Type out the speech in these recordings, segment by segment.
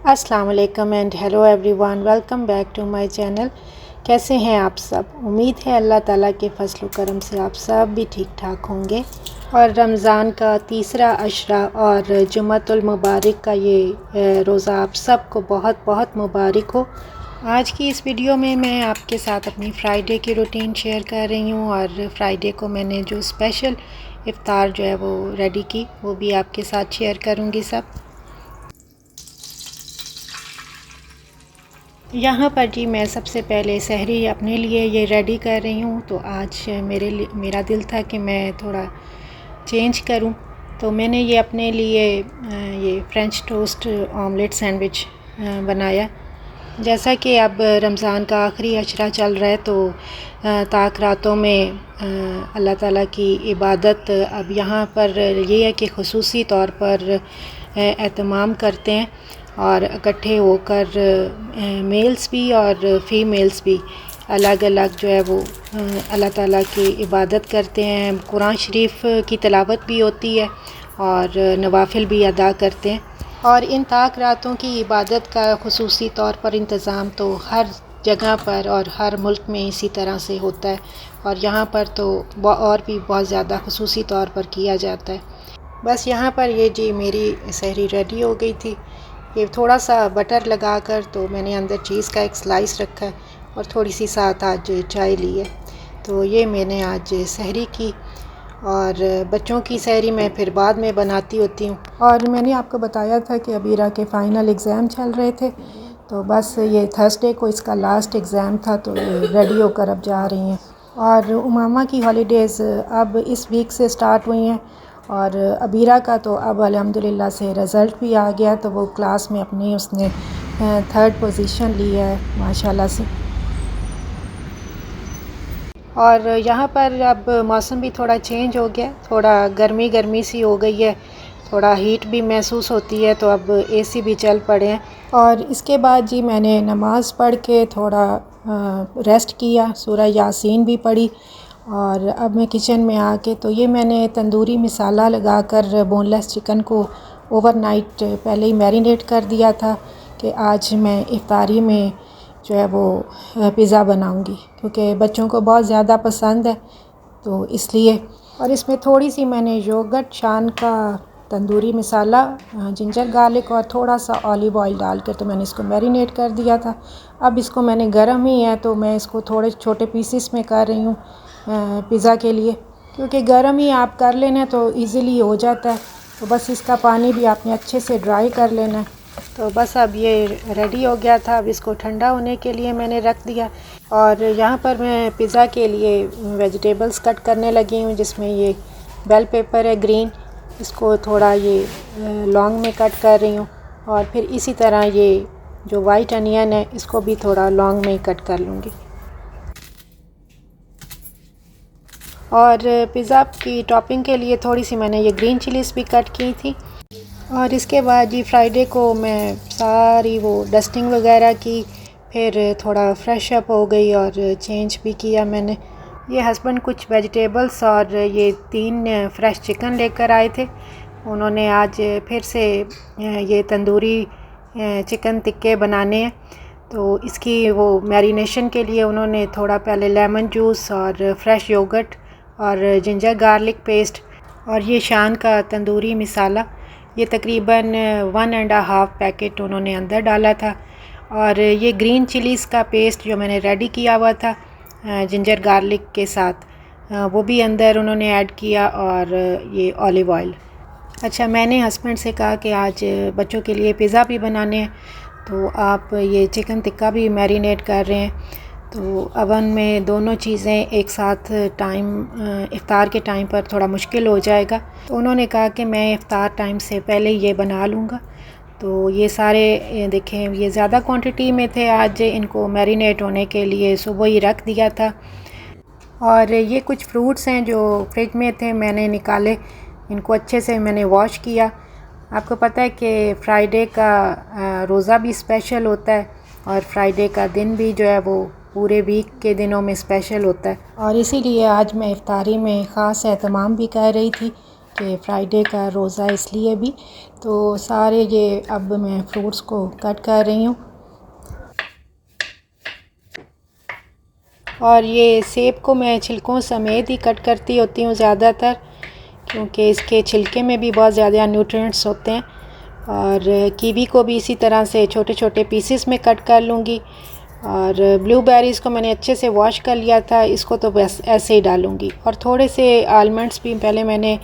अस्सलाम वालेकुम and hello everyone, welcome back to my channel. कैसे हैं आप सब? उम्मीद है अल्लाह ताला के फजल करम से आप सब भी ठीक ठाक होंगे और रमज़ान का तीसरा अशरा और जुम्मतुल मुबारक का ये रोज़ा आप सबको बहुत बहुत मुबारक हो। आज की इस वीडियो में मैं आपके साथ अपनी फ़्राइडे की रूटीन शेयर कर रही हूँ और फ्राइडे को मैंने जो स्पेशल इफ़्तार जो है वो रेडी की वो भी आपके साथ शेयर करूँगी सब। यहाँ पर जी मैं सबसे पहले सहरी अपने लिए ये रेडी कर रही हूँ। तो आज मेरा दिल था कि मैं थोड़ा चेंज करूँ, तो मैंने ये अपने लिए ये फ्रेंच टोस्ट ऑमलेट सैंडविच बनाया। जैसा कि अब रमज़ान का आखिरी अशरा चल रहा है, तो ताक रातों में अल्लाह ताला की इबादत अब यहाँ पर ये है कि ख़ुसूसी तौर पर एहतमाम करते हैं और इकट्ठे होकर मेल्स भी और फीमेल्स भी अलग अलग जो है वो अल्लाह ताला की इबादत करते हैं। कुरान शरीफ की तिलावत भी होती है और नवाफिल भी अदा करते हैं। और इन ताक रातों की इबादत का ख़ुसूसी तौर पर इंतज़ाम तो हर जगह पर और हर मुल्क में इसी तरह से होता है और यहाँ पर तो और भी बहुत ज़्यादा ख़ुसूसी तौर पर किया जाता है। बस यहाँ पर ये जी मेरी सहरी रेडी हो गई थी। ये थोड़ा सा बटर लगाकर तो मैंने अंदर चीज़ का एक स्लाइस रखा है और थोड़ी सी साथ आज चाय ली है। तो ये मैंने आज सहरी की और बच्चों की सहरी मैं फिर बाद में बनाती होती हूँ। और मैंने आपको बताया था कि अबीरा के फ़ाइनल एग्ज़ाम चल रहे थे, तो बस ये थर्सडे को इसका लास्ट एग्ज़ाम था, तो ये रेडी होकर अब जा रही हैं। और उमामा की हॉलीडेज़ अब इस वीक से स्टार्ट हुई हैं और अबीरा का तो अब अल्हम्दुलिल्लाह से रिज़ल्ट भी आ गया, तो वो क्लास में अपनी उसने 3rd पोजीशन ली है माशाल्लाह से। और यहाँ पर अब मौसम भी थोड़ा चेंज हो गया, थोड़ा गर्मी गर्मी सी हो गई है, थोड़ा हीट भी महसूस होती है, तो अब एसी भी चल पड़े हैं। और इसके बाद जी मैंने नमाज़ पढ़ के थोड़ा रेस्ट किया, सूरह यासीन भी पढ़ी और अब मैं किचन में आके तो ये मैंने तंदूरी मसाला लगाकर बोनलेस चिकन को ओवरनाइट पहले ही मैरिनेट कर दिया था कि आज मैं इफ्तारी में जो है वो पिज़्ज़ा बनाऊंगी, क्योंकि बच्चों को बहुत ज़्यादा पसंद है, तो इसलिए। और इसमें थोड़ी सी मैंने योगर्ट, शान का तंदूरी मसाला, जिंजर गार्लिक और थोड़ा सा ऑलिव ऑयल डालकर तो मैंने इसको मैरिनेट कर दिया था। अब इसको मैंने गरम ही है तो मैं इसको थोड़े छोटे पीसेस में कर रही हूँ पिज़्ज़ा के लिए, क्योंकि गरम ही आप कर लेना तो इजीली हो जाता है। तो बस इसका पानी भी आपने अच्छे से ड्राई कर लेना है। तो बस अब ये रेडी हो गया था, अब इसको ठंडा होने के लिए मैंने रख दिया। और यहाँ पर मैं पिज़्ज़ा के लिए वेजिटेबल्स कट करने लगी हूँ, जिसमें ये बेल पेपर है ग्रीन, इसको थोड़ा ये लॉन्ग में कट कर रही हूँ और फिर इसी तरह ये जो वाइट अनियन है इसको भी थोड़ा लॉन्ग में ही कट कर लूँगी। और पिज़्ज़ा की टॉपिंग के लिए थोड़ी सी मैंने ये ग्रीन चिलीज़ भी कट की थी। और इसके बाद जी फ्राइडे को मैं सारी वो डस्टिंग वगैरह की, फिर थोड़ा फ्रेश अप हो गई और चेंज भी किया मैंने। ये हस्बैंड कुछ वेजिटेबल्स और ये 3 फ्रेश चिकन लेकर आए थे। उन्होंने आज फिर से ये तंदूरी चिकन टिक्के बनाने हैं, तो इसकी वो मैरिनेशन के लिए उन्होंने थोड़ा पहले लेमन जूस और फ्रेश योगर्ट और जिंजर गार्लिक पेस्ट और ये शान का तंदूरी मसाला, ये तकरीबन 1.5 पैकेट उन्होंने अंदर डाला था। और ये ग्रीन चिलीज़ का पेस्ट जो मैंने रेडी किया हुआ था जिंजर गार्लिक के साथ, वो भी अंदर उन्होंने ऐड किया और ये ऑलिव ऑयल। अच्छा, मैंने हस्बैंड से कहा कि आज बच्चों के लिए पिज़्ज़ा भी बनाने हैं, तो आप ये चिकन टिक्का भी मैरिनेट कर रहे हैं, तो अवन में दोनों चीज़ें एक साथ इफ़्तार के टाइम पर थोड़ा मुश्किल हो जाएगा। तो उन्होंने कहा कि मैं इफ़्तार टाइम से पहले ये बना लूँगा। तो ये सारे देखें, ये ज़्यादा क्वांटिटी में थे, आज इनको मैरिनेट होने के लिए सुबह ही रख दिया था। और ये कुछ फ्रूट्स हैं जो फ्रिज में थे, मैंने निकाले, इनको अच्छे से मैंने वॉश किया। आपको पता है कि फ्राइडे का रोज़ा भी स्पेशल होता है और फ्राइडे का दिन भी जो है वो पूरे वीक के दिनों में स्पेशल होता है, और इसीलिए आज मैं इफ्तारी में ख़ास एहतमाम भी कर रही थी कि फ्राइडे का रोज़ा इसलिए भी। तो सारे ये अब मैं फ्रूट्स को कट कर रही हूँ। और ये सेब को मैं छिलकों समेत ही कट करती होती हूँ ज़्यादातर, क्योंकि इसके छिलके में भी बहुत ज़्यादा न्यूट्रिएंट्स होते हैं। और कीवी को भी इसी तरह से छोटे छोटे पीसेस में कट कर लूँगी। और ब्लूबेरीज़ को मैंने अच्छे से वॉश कर लिया था, इसको तो बस ऐसे ही डालूँगी। और थोड़े से आलमंड्स भी पहले मैंने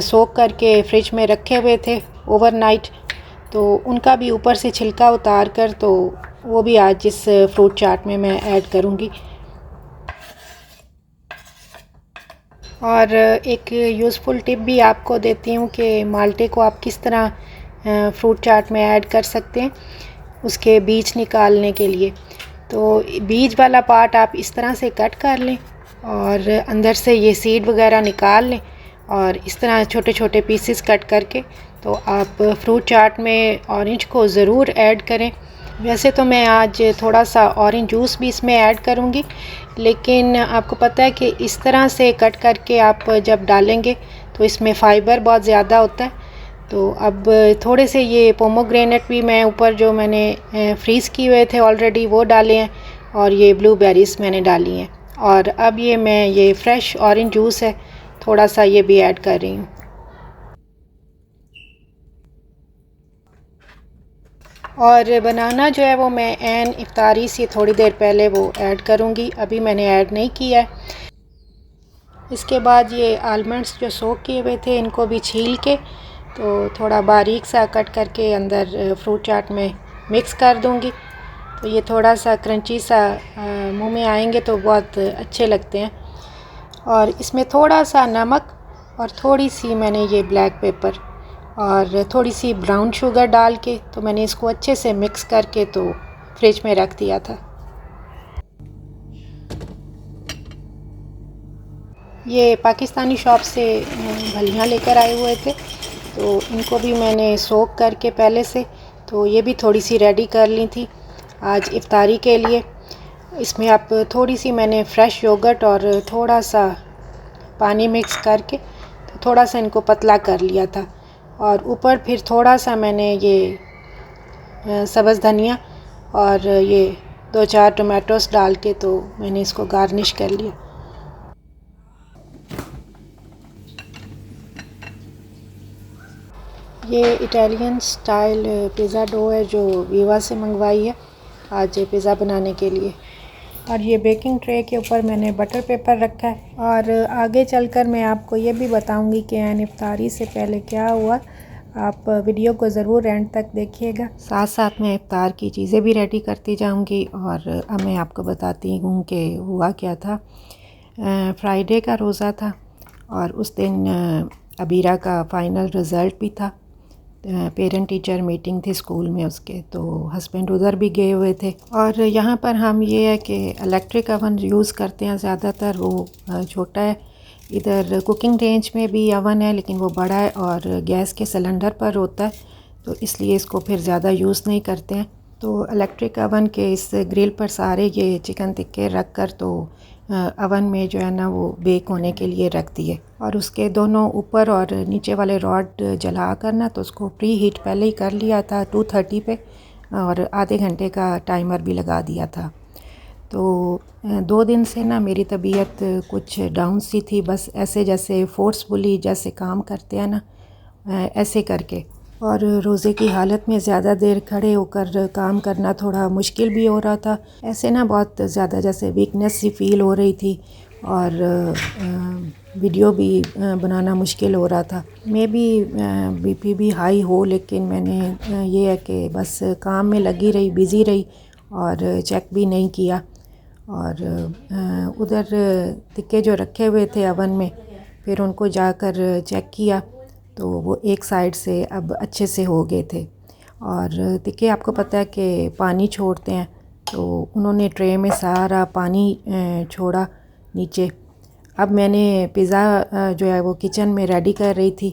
सोक करके फ्रिज में रखे हुए थे ओवरनाइट, तो उनका भी यूपर से छिलका उतार कर तो वो भी आज इस फ्रूट चाट में मैं ऐड करूँगी। और एक यूज़फुल टिप भी आपको देती हूँ कि माल्टे को आप किस तरह फ्रूट चाट में ऐड कर सकते हैं उसके बीज निकालने के लिए। तो बीज वाला पार्ट आप इस तरह से कट कर लें और अंदर से ये सीड वगैरह निकाल लें, और इस तरह छोटे छोटे पीसेस कट करके तो आप फ्रूट चाट में ऑरेंज को ज़रूर ऐड करें। वैसे तो मैं आज थोड़ा सा ऑरेंज जूस भी इसमें ऐड करूँगी, लेकिन आपको पता है कि इस तरह से कट करके आप जब डालेंगे तो इसमें फ़ाइबर बहुत ज़्यादा होता है। तो अब थोड़े से ये पोमोग्रेनेट भी मैं ऊपर जो मैंने फ्रीज़ किए हुए थे ऑलरेडी वो डाले हैं, और ये ब्लूबेरीज़ मैंने डाली हैं। और अब ये फ्रेश ऑरेंज जूस है, थोड़ा सा ये भी ऐड कर रही हूँ। और बनाना जो है वो मैं ऐन इफ्तारी से थोड़ी देर पहले वो ऐड करूँगी, अभी मैंने ऐड नहीं किया है। इसके बाद ये आलमंड्स जो सोक किए हुए थे इनको भी छील के तो थोड़ा बारीक सा कट करके अंदर फ्रूट चाट में मिक्स कर दूँगी। तो ये थोड़ा सा क्रंची सा मुंह में आएंगे तो बहुत अच्छे लगते हैं। और इसमें थोड़ा सा नमक और थोड़ी सी मैंने ये ब्लैक पेपर और थोड़ी सी ब्राउन शुगर डाल के तो मैंने इसको अच्छे से मिक्स करके तो फ्रिज में रख दिया था। ये पाकिस्तानी शॉप से फलियाँ लेकर आए हुए थे, तो इनको भी मैंने सोक करके पहले से तो ये भी थोड़ी सी रेडी कर ली थी आज इफ्तारी के लिए। इसमें आप थोड़ी सी मैंने फ्रेश योगर्ट और थोड़ा सा पानी मिक्स करके तो थोड़ा सा इनको पतला कर लिया था। और ऊपर फिर थोड़ा सा मैंने ये सब्ज़ धनिया और ये 2-4 टमाटोस डाल के तो मैंने इसको गार्निश कर लिया। ये इटालियन स्टाइल पिज़्ज़ा डो है जो वीवा से मंगवाई है आज पिज़्ज़ा बनाने के लिए। और ये बेकिंग ट्रे के ऊपर मैंने बटर पेपर रखा है। और आगे चलकर मैं आपको ये भी बताऊंगी कि इफ्तारी से पहले क्या हुआ। आप वीडियो को ज़रूर एंड तक देखिएगा। साथ साथ मैं इफ्तार की चीज़ें भी रेडी करती जाऊंगी। और अब मैं आपको बताती हूँ कि हुआ क्या था। फ्राइडे का रोज़ा था और उस दिन अबीरा का फ़ाइनल रिज़ल्ट भी था। पेरेंट टीचर मीटिंग थी स्कूल में उसके, तो हस्बैंड उधर भी गए हुए थे। और यहाँ पर हम ये है कि इलेक्ट्रिक अवन यूज़ करते हैं ज़्यादातर, वो छोटा है। इधर कुकिंग रेंज में भी अवन है लेकिन वो बड़ा है और गैस के सिलेंडर पर होता है, तो इसलिए इसको फिर ज़्यादा यूज़ नहीं करते हैं। तो इलेक्ट्रिक अवन के इस ग्रिल पर सारे ये चिकन टिक्के रख कर तो अवन में जो है ना वो बेक होने के लिए रख दिए। और उसके दोनों ऊपर और नीचे वाले रॉड जला कर ना तो उसको प्री हीट पहले ही कर लिया था 230 पे, और आधे घंटे का टाइमर भी लगा दिया था। तो 2 दिन से ना मेरी तबीयत कुछ डाउन सी थी, बस ऐसे जैसे फोर्सफुली जैसे काम करते हैं ना ऐसे करके। और रोज़े की हालत में ज़्यादा देर खड़े होकर काम करना थोड़ा मुश्किल भी हो रहा था। ऐसे ना बहुत ज़्यादा जैसे वीकनेस सी फील हो रही थी और वीडियो भी बनाना मुश्किल हो रहा था। मे बी बीपी भी हाई हो, लेकिन मैंने ये है कि बस काम में लगी रही, बिज़ी रही और चेक भी नहीं किया। और उधर टिक्के जो रखे हुए थे अवन में फिर उनको जाकर चेक किया तो वो एक साइड से अब अच्छे से हो गए थे। और टिक्के आपको पता है कि पानी छोड़ते हैं, तो उन्होंने ट्रे में सारा पानी छोड़ा नीचे। अब मैंने पिज़्ज़ा जो है वो किचन में रेडी कर रही थी,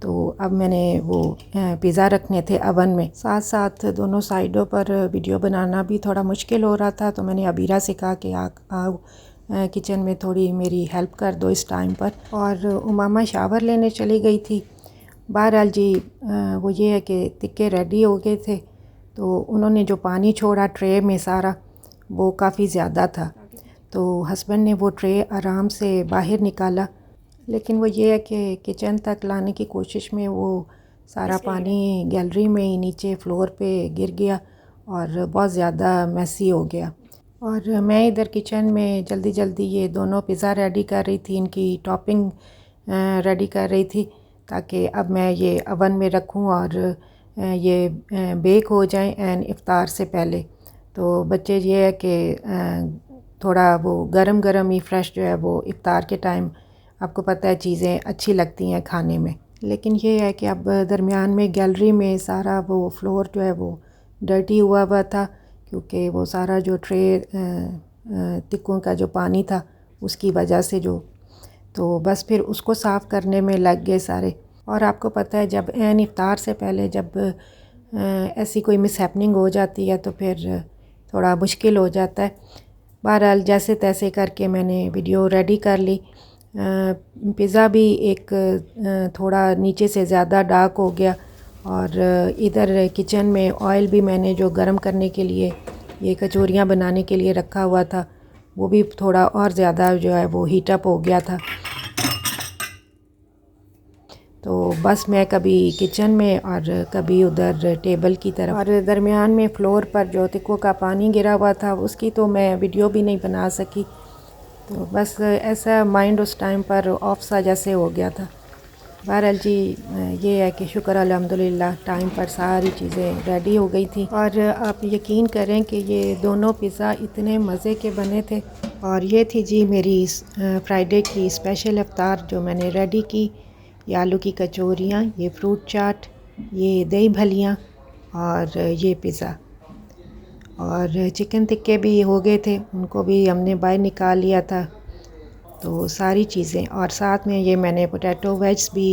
तो अब मैंने वो पिज़्ज़ा रखने थे अवन में। साथ साथ दोनों साइडों पर वीडियो बनाना भी थोड़ा मुश्किल हो रहा था, तो मैंने अबीरा से कहा कि आओ किचन में थोड़ी मेरी हेल्प कर दो इस टाइम पर। और उमामा शावर लेने चली गई थी। बहरहाल जी वो ये है कि टिक्के रेडी हो गए थे, तो उन्होंने जो पानी छोड़ा ट्रे में सारा वो काफ़ी ज़्यादा था, तो हस्बैंड ने वो ट्रे आराम से बाहर निकाला, लेकिन वो ये है कि किचन तक लाने की कोशिश में वो सारा पानी गैलरी में ही नीचे फ्लोर पे गिर गया और बहुत ज़्यादा मैसी हो गया। और मैं इधर किचन में जल्दी जल्दी ये दोनों पिज़्ज़ा रेडी कर रही थी, इनकी टॉपिंग रेडी कर रही थी, ताकि अब मैं ये अवन में रखूं और ये बेक हो जाएं एंड इफ़्तार से पहले। तो बच्चे ये है कि थोड़ा वो गरम गरम ही फ्रेश जो है वो इफ़्तार के टाइम आपको पता है चीज़ें अच्छी लगती हैं खाने में। लेकिन ये है कि अब दरमियान में गैलरी में सारा वो फ्लोर जो है वो डर्टी हुआ हुआ था, क्योंकि वो सारा जो ट्रे टिक्कों का जो पानी था उसकी वजह से जो, तो बस फिर उसको साफ़ करने में लग गए सारे। और आपको पता है जब एन इफ़्तार से पहले जब ऐसी कोई मिसहैपनिंग हो जाती है तो फिर थोड़ा मुश्किल हो जाता है। बहरहाल जैसे तैसे करके मैंने वीडियो रेडी कर ली। पिज़्ज़ा भी एक थोड़ा नीचे से ज़्यादा डार्क हो गया, और इधर किचन में ऑयल भी मैंने जो गरम करने के लिए ये कचौरियाँ बनाने के लिए रखा हुआ था वो भी थोड़ा और ज़्यादा जो है वो हीटअप हो गया था। तो बस मैं कभी किचन में और कभी उधर टेबल की तरफ, और दरमियान में फ्लोर पर जो टिक्कों का पानी गिरा हुआ था उसकी तो मैं वीडियो भी नहीं बना सकी। तो बस ऐसा माइंड उस टाइम पर ऑफ सा जैसे हो गया था। बहरहाल जी ये है कि शुक्र अल्हम्दुलिल्लाह टाइम पर सारी चीज़ें रेडी हो गई थी। और आप यकीन करें कि ये दोनों पिज़्ज़ा इतने मज़े के बने थे। और ये थी जी मेरी फ्राइडे की स्पेशल इफ़्तार जो मैंने रेडी की। ये आलू की कचौरियाँ, ये फ्रूट चाट, ये दही भलियाँ और ये पिज़्ज़ा। और चिकन टिक्के भी हो गए थे, उनको भी हमने बाहर निकाल लिया था। तो सारी चीज़ें, और साथ में ये मैंने पोटैटो वेज भी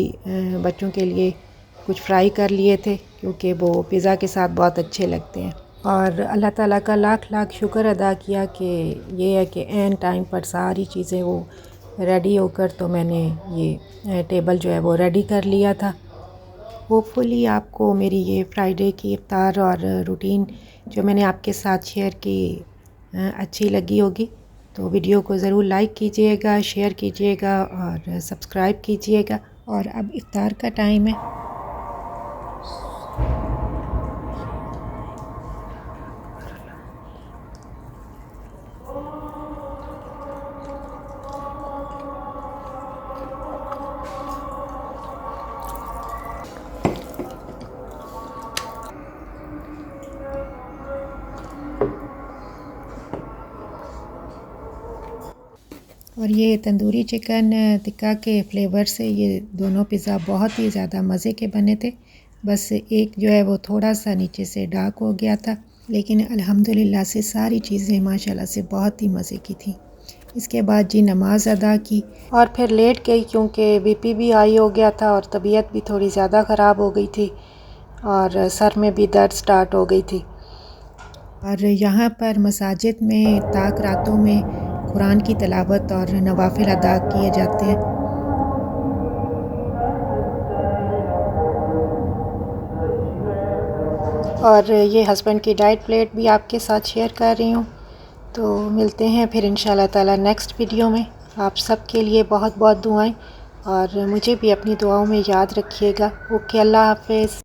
बच्चों के लिए कुछ फ्राई कर लिए थे, क्योंकि वो पिज़्ज़ा के साथ बहुत अच्छे लगते हैं। और अल्लाह ताला का लाख लाख शुक्र अदा किया कि ये है कि एन टाइम पर सारी चीज़ें वो रेडी होकर, तो मैंने ये टेबल जो है वो रेडी कर लिया था। होपफुली आपको मेरी ये फ्राइडे की इफ़्तार और रूटीन जो मैंने आपके साथ शेयर की अच्छी लगी होगी। तो वीडियो को ज़रूर लाइक कीजिएगा, शेयर कीजिएगा और सब्सक्राइब कीजिएगा। और अब इफ़्तार का टाइम है। और ये तंदूरी चिकन टिक्का के फ्लेवर से ये दोनों पिज़्ज़ा बहुत ही ज़्यादा मज़े के बने थे। बस एक जो है वो थोड़ा सा नीचे से डार्क हो गया था, लेकिन अल्हम्दुलिल्लाह से सारी चीज़ें माशाल्लाह से बहुत ही मज़े की थी। इसके बाद जी नमाज अदा की और फिर लेट गई, क्योंकि बीपी भी हाई हो गया था और तबीयत भी थोड़ी ज़्यादा ख़राब हो गई थी और सर में भी दर्द स्टार्ट हो गई थी। और यहाँ पर मसाजिद में ताक रातों में कुरान की तिलावत और नवाफिल अदा किए जाते हैं। और ये हस्बैंड की डाइट प्लेट भी आपके साथ शेयर कर रही हूँ। तो मिलते हैं फिर इंशाल्लाह ताला नेक्स्ट वीडियो में। आप सब के लिए बहुत बहुत दुआएं, और मुझे भी अपनी दुआओं में याद रखिएगा। ओके, अल्लाह हाफ़िज़।